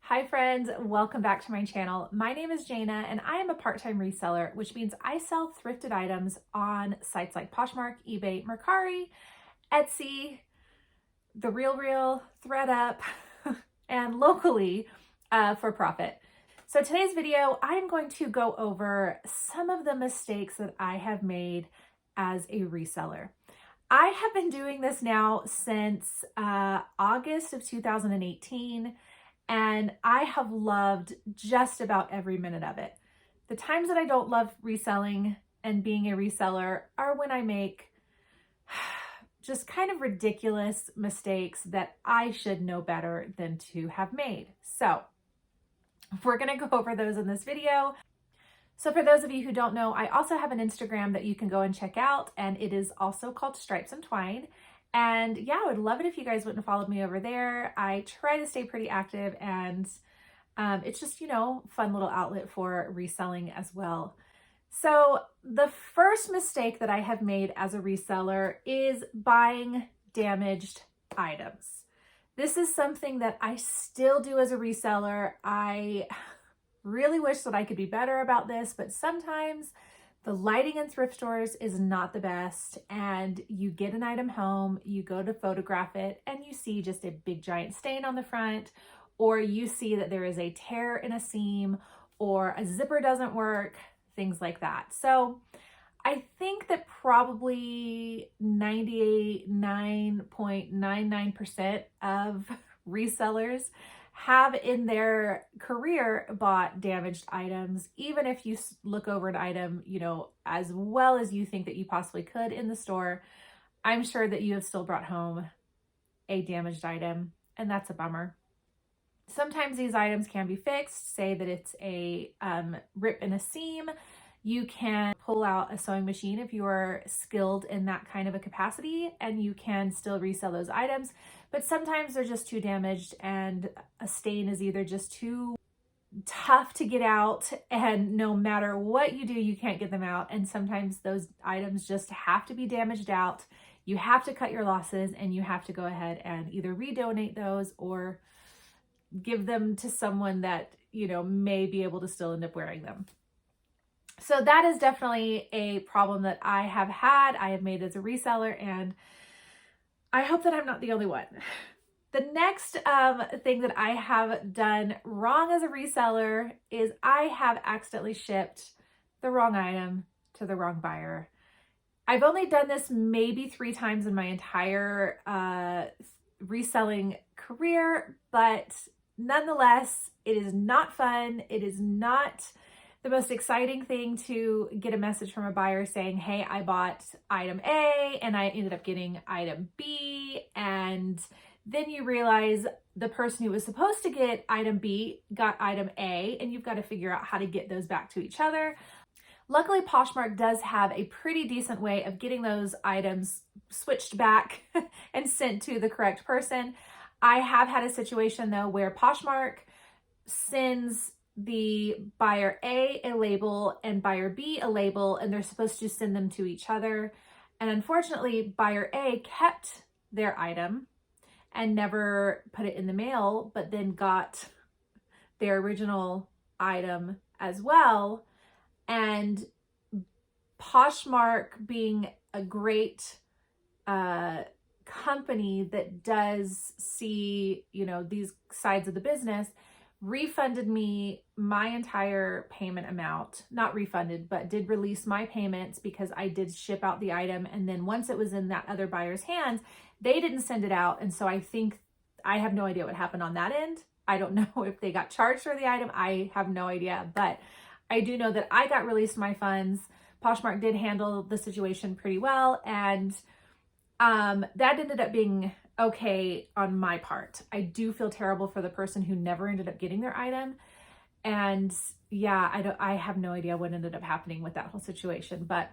Hi friends, welcome back to my channel. My name is Jana and I am a part-time reseller, which means I sell thrifted items on sites like Poshmark, eBay, Mercari, Etsy, The RealReal, ThredUp, and locally for profit. So today's video, I'm going to go over some of the mistakes that I have made as a reseller. I have been doing this now since August of 2018. And I have loved just about every minute of it. The times that I don't love reselling and being a reseller are when I make just kind of ridiculous mistakes that I should know better than to have made. So we're gonna go over those in this video. So for those of you who don't know, I also have an Instagram that you can go and check out, and it is also called STRIPESANDTWINE. And yeah, I would love it if you guys wouldn't follow me over there. I try to stay pretty active, and it's just, fun little outlet for reselling as well. So the first mistake that I have made as a reseller is buying damaged items. This is something that I still do as a reseller. I really wish that I could be better about this, but sometimes the lighting in thrift stores is not the best, and you get an item home, you go to photograph it, and you see just a big giant stain on the front, or you see that there is a tear in a seam, or a zipper doesn't work, things like that. So I think that probably 99.99% of resellers have in their career bought damaged items. Even if you look over an item, as well as you think that you possibly could in the store, I'm sure that you have still brought home a damaged item, and that's a bummer. Sometimes these items can be fixed. Say that it's a rip in a seam. You can pull out a sewing machine if you are skilled in that kind of a capacity, and you can still resell those items. But sometimes they're just too damaged, and a stain is either just too tough to get out, and no matter what you do, you can't get them out. And sometimes those items just have to be damaged out. You have to cut your losses, and you have to go ahead and either redonate those or give them to someone that, may be able to still end up wearing them. So that is definitely a problem that I have made as a reseller, and I hope that I'm not the only one. The next thing that I have done wrong as a reseller is I have accidentally shipped the wrong item to the wrong buyer. I've only done this maybe 3 times in my entire reselling career, but nonetheless, it is not fun. It is not the most exciting thing to get a message from a buyer saying, hey, I bought item A and I ended up getting item B. And then you realize the person who was supposed to get item B got item A, and you've got to figure out how to get those back to each other. Luckily, Poshmark does have a pretty decent way of getting those items switched back and sent to the correct person. I have had a situation though where Poshmark sends the buyer A label and buyer B a label, and they're supposed to send them to each other. And unfortunately, buyer A kept their item and never put it in the mail, but then got their original item as well. And Poshmark, being a great company that does see, these sides of the business, refunded me my entire payment amount. Not refunded, but did release my payments because I did ship out the item. And then once it was in that other buyer's hands, they didn't send it out. And so I have no idea what happened on that end. I don't know if they got charged for the item. I have no idea, but I do know that I got released my funds. Poshmark did handle the situation pretty well, and that ended up being okay on my part. I do feel terrible for the person who never ended up getting their item. And yeah, I have no idea what ended up happening with that whole situation, but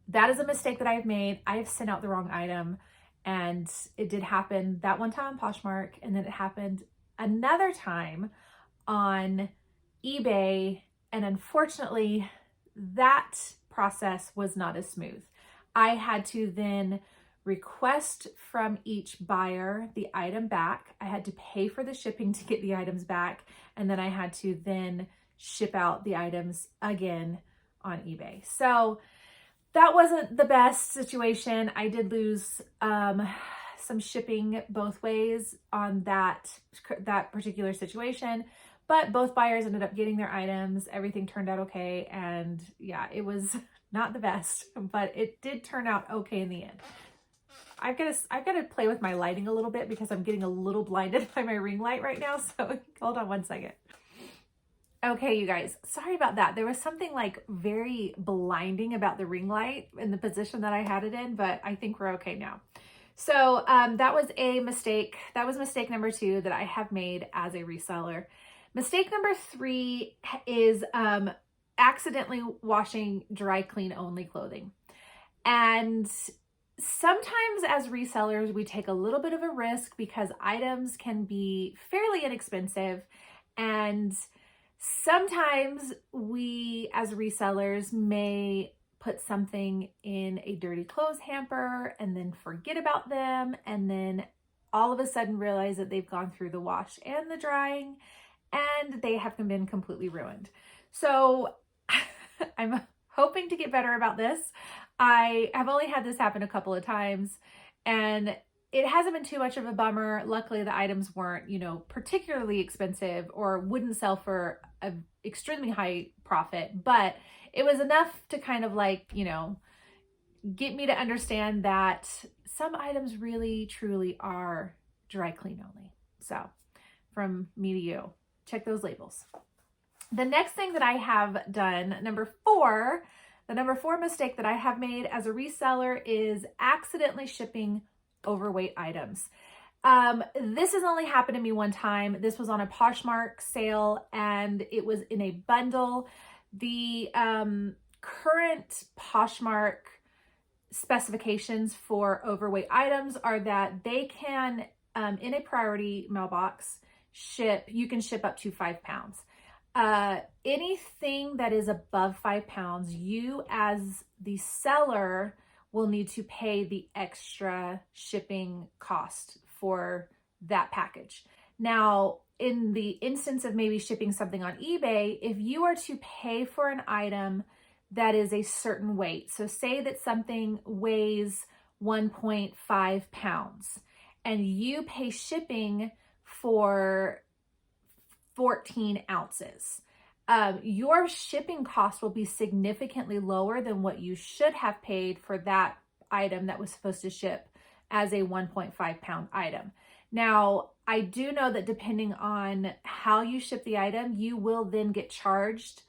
that is a mistake that I've made. I have sent out the wrong item, and it did happen that one time on Poshmark, and then it happened another time on eBay. And unfortunately, that process was not as smooth. I had to then request from each buyer the item back. I had to pay for the shipping to get the items back. And then I had to then ship out the items again on eBay. So that wasn't the best situation. I did lose some shipping both ways on that particular situation, but both buyers ended up getting their items. Everything turned out okay. And yeah, it was not the best, but it did turn out okay in the end. I've got to play with my lighting a little bit because I'm getting a little blinded by my ring light right now. So hold on one second. Okay, you guys, sorry about that. There was something like very blinding about the ring light and the position that I had it in, but I think we're okay now. So that was a mistake. That was mistake number 2 that I have made as a reseller. Mistake number 3 is accidentally washing dry clean only clothing. And sometimes as resellers, we take a little bit of a risk because items can be fairly inexpensive, and sometimes we as resellers may put something in a dirty clothes hamper and then forget about them, and then all of a sudden realize that they've gone through the wash and the drying and they have been completely ruined. So I'm hoping to get better about this. I have only had this happen a couple of times, and it hasn't been too much of a bummer. Luckily, the items weren't, particularly expensive or wouldn't sell for an extremely high profit, but it was enough to kind of get me to understand that some items really, truly are dry clean only. So from me to you, check those labels. The next thing that I have done, number 4, the number 4 mistake that I have made as a reseller is accidentally shipping overweight items. This has only happened to me one time. This was on a Poshmark sale and it was in a bundle. The current Poshmark specifications for overweight items are that they can, in a priority mailbox, you can ship up to 5 pounds. Anything that is above 5 pounds, you as the seller will need to pay the extra shipping cost for that package. Now, in the instance of maybe shipping something on eBay, if you are to pay for an item that is a certain weight, so say that something weighs 1.5 pounds and you pay shipping for 14 ounces, your shipping cost will be significantly lower than what you should have paid for that item that was supposed to ship as a 1.5 pound item. Now, I do know that depending on how you ship the item, you will then get charged,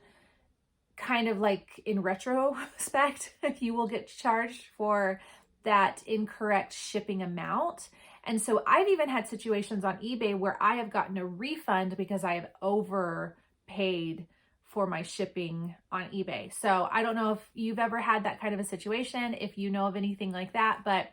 kind of like in retrospect, you will get charged for that incorrect shipping amount. And so I've even had situations on eBay where I have gotten a refund because I have overpaid for my shipping on eBay. So I don't know if you've ever had that kind of a situation, if you know of anything like that, but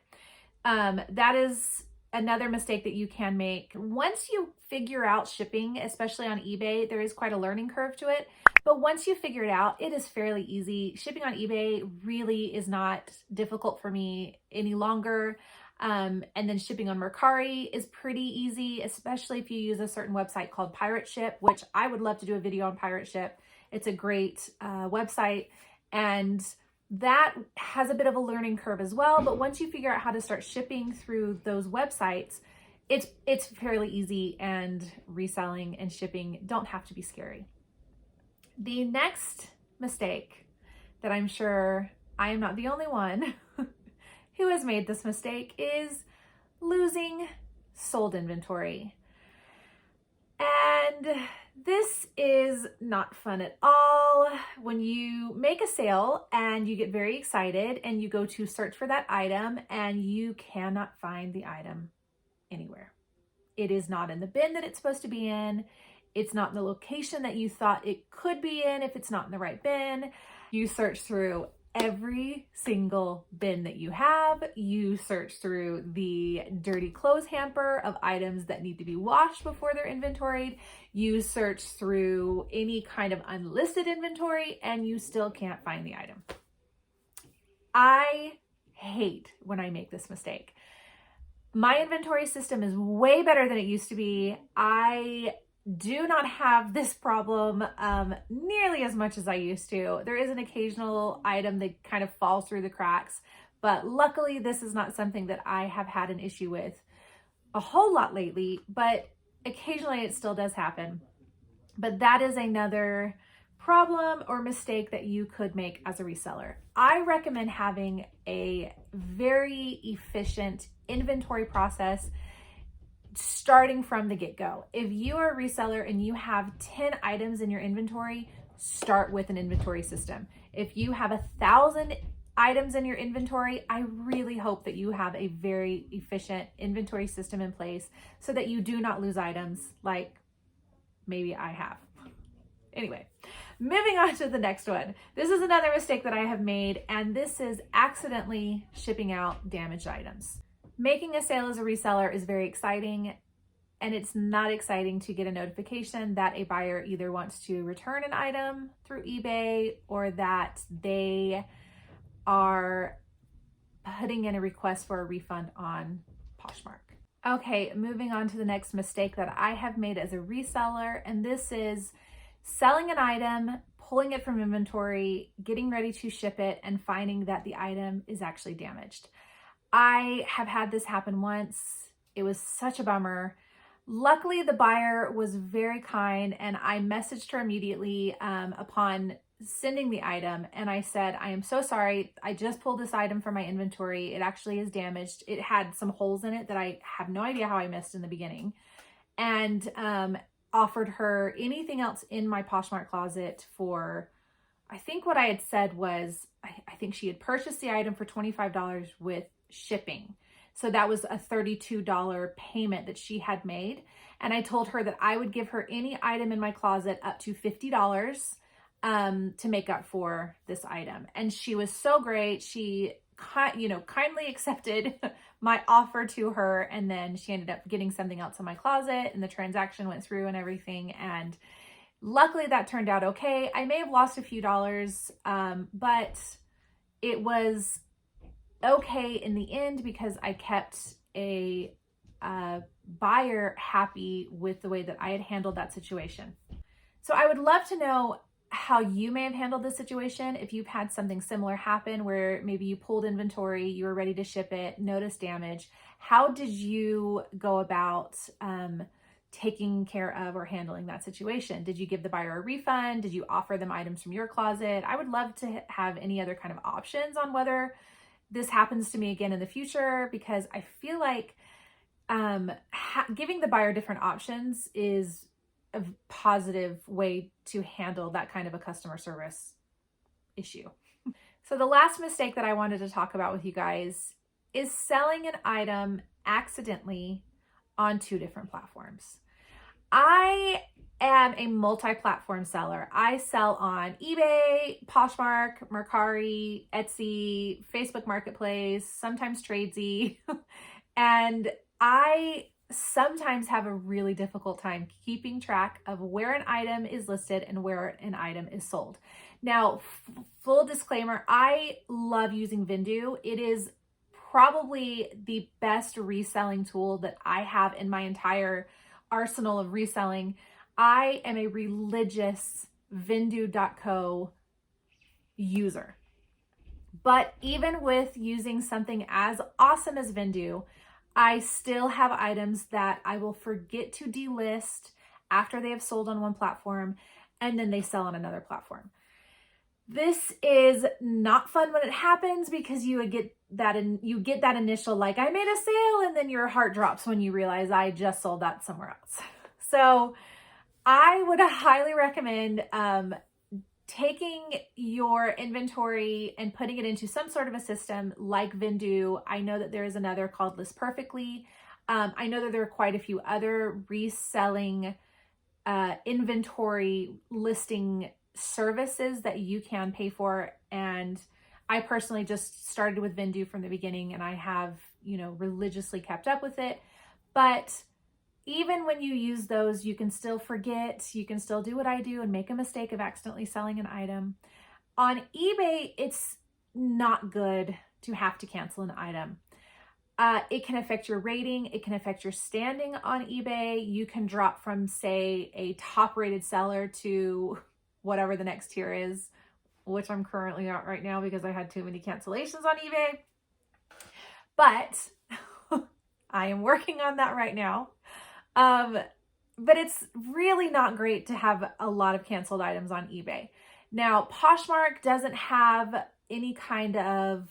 that is another mistake that you can make. Once you figure out shipping, especially on eBay, there is quite a learning curve to it. But once you figure it out, it is fairly easy. Shipping on eBay really is not difficult for me any longer. And then shipping on Mercari is pretty easy, especially if you use a certain website called Pirate Ship, which I would love to do a video on Pirate Ship. It's a great website, and that has a bit of a learning curve as well. But once you figure out how to start shipping through those websites, it's fairly easy, and reselling and shipping don't have to be scary. The next mistake that I'm sure I am not the only one who has made this mistake is losing sold inventory. And this is not fun at all. When you make a sale and you get very excited and you go to search for that item and you cannot find the item anywhere. It is not in the bin that it's supposed to be in. It's not in the location that you thought it could be in if it's not in the right bin. You search through every single bin that you have. You search through the dirty clothes hamper of items that need to be washed before they're inventoried. You search through any kind of unlisted inventory and you still can't find the item. I hate when I make this mistake. My inventory system is way better than it used to be. I do not have this problem nearly as much as I used to. There is an occasional item that kind of falls through the cracks, but luckily this is not something that I have had an issue with a whole lot lately, but occasionally it still does happen. But that is another problem or mistake that you could make as a reseller. I recommend having a very efficient inventory process starting from the get-go. If you are a reseller and you have 10 items in your inventory, start with an inventory system. If you have 1,000 items in your inventory, I really hope that you have a very efficient inventory system in place so that you do not lose items like maybe I have. Anyway, moving on to the next one. This is another mistake that I have made, and this is accidentally shipping out damaged items. Making a sale as a reseller is very exciting, and it's not exciting to get a notification that a buyer either wants to return an item through eBay or that they are putting in a request for a refund on Poshmark. Okay, moving on to the next mistake that I have made as a reseller, and this is selling an item, pulling it from inventory, getting ready to ship it, and finding that the item is actually damaged. I have had this happen once. It was such a bummer. Luckily, the buyer was very kind, and I messaged her immediately upon sending the item, and I said, I am so sorry. I just pulled this item from my inventory. It actually is damaged. It had some holes in it that I have no idea how I missed in the beginning, and offered her anything else in my Poshmark closet for, I think what I had said was, I think she had purchased the item for $25 with shipping. So that was a $32 payment that she had made. And I told her that I would give her any item in my closet up to $50 to make up for this item. And she was so great. She kindly accepted my offer to her, and then she ended up getting something else in my closet, and the transaction went through and everything. And luckily that turned out okay. I may have lost a few dollars, but it was okay in the end because I kept a buyer happy with the way that I had handled that situation. So I would love to know how you may have handled this situation. If you've had something similar happen where maybe you pulled inventory, you were ready to ship it, noticed damage, how did you go about taking care of or handling that situation? Did you give the buyer a refund? Did you offer them items from your closet? I would love to have any other kind of options on whether this happens to me again in the future, because I feel like giving the buyer different options is a positive way to handle that kind of a customer service issue. So the last mistake that I wanted to talk about with you guys is selling an item accidentally on 2 different platforms. I am a multi-platform seller. I sell on eBay, Poshmark, Mercari, Etsy, Facebook Marketplace, sometimes Tradesy, and I sometimes have a really difficult time keeping track of where an item is listed and where an item is sold. Now, full disclaimer, I love using Vendoo. It is probably the best reselling tool that I have in my entire arsenal of reselling. I am a religious Vendoo.co user. But even with using something as awesome as Vendoo, I still have items that I will forget to delist after they have sold on one platform and then they sell on another platform. This is not fun when it happens because you get that initial, like, I made a sale, and then your heart drops when you realize I just sold that somewhere else. So I would highly recommend taking your inventory and putting it into some sort of a system like Vendoo. I know that there is another called List Perfectly. I know that there are quite a few other reselling inventory listing services that you can pay for. And I personally just started with Vendoo from the beginning, and I have, religiously kept up with it. But even when you use those, you can still forget, you can still do what I do and make a mistake of accidentally selling an item. On eBay, it's not good to have to cancel an item. It can affect your rating. It can affect your standing on eBay. You can drop from, say, a top rated seller to whatever the next tier is, which I'm currently at right now because I had too many cancellations on eBay. But I am working on that right now. But it's really not great to have a lot of canceled items on eBay. Now, Poshmark doesn't have any kind of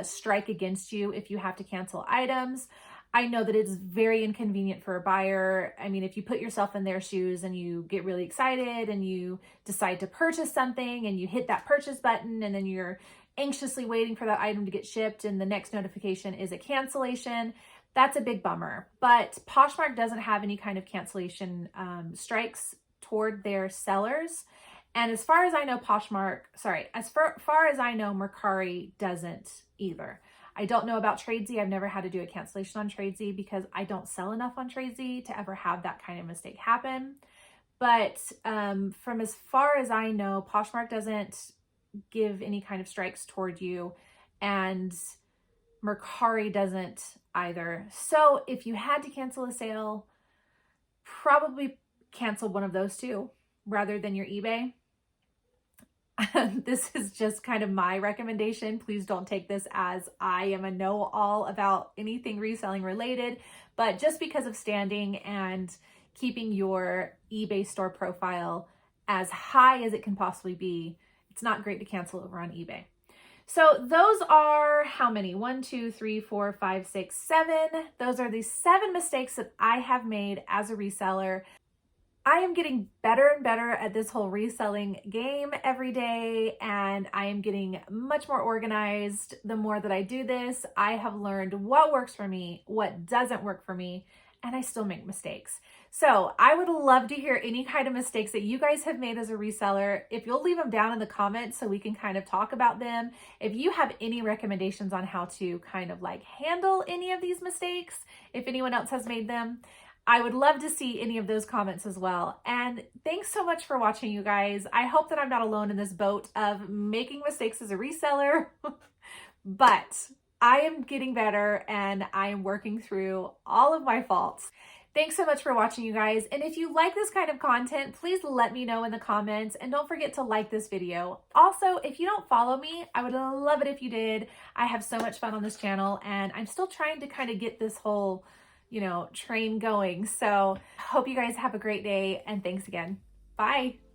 strike against you if you have to cancel items. I know that it's very inconvenient for a buyer. I mean, if you put yourself in their shoes and you get really excited and you decide to purchase something and you hit that purchase button and then you're anxiously waiting for that item to get shipped and the next notification is a cancellation, that's a big bummer. But Poshmark doesn't have any kind of cancellation strikes toward their sellers. And as far as I know, as far as I know, Mercari doesn't either. I don't know about Tradesy. I've never had to do a cancellation on Tradesy because I don't sell enough on Tradesy to ever have that kind of mistake happen. But from as far as I know, Poshmark doesn't give any kind of strikes toward you, and Mercari doesn't either. So if you had to cancel a sale, probably cancel one of those two rather than your eBay. This is just kind of my recommendation. Please don't take this as I am a know-all about anything reselling related, but just because of standing and keeping your eBay store profile as high as it can possibly be, it's not great to cancel over on eBay. So those are how many? 1, 2, 3, 4, 5, 6, 7. Those are the 7 mistakes that I have made as a reseller. I am getting better and better at this whole reselling game every day, and I am getting much more organized the more that I do this. I have learned what works for me, what doesn't work for me, and I still make mistakes. So I would love to hear any kind of mistakes that you guys have made as a reseller. If you'll leave them down in the comments so we can kind of talk about them. If you have any recommendations on how to kind of like handle any of these mistakes, if anyone else has made them, I would love to see any of those comments as well. And thanks so much for watching, you guys. I hope that I'm not alone in this boat of making mistakes as a reseller, but I am getting better and I am working through all of my faults. Thanks so much for watching, you guys. And if you like this kind of content, please let me know in the comments, and don't forget to like this video. Also, if you don't follow me, I would love it if you did. I have so much fun on this channel, and I'm still trying to kind of get this whole train going. So hope you guys have a great day, and thanks again. Bye.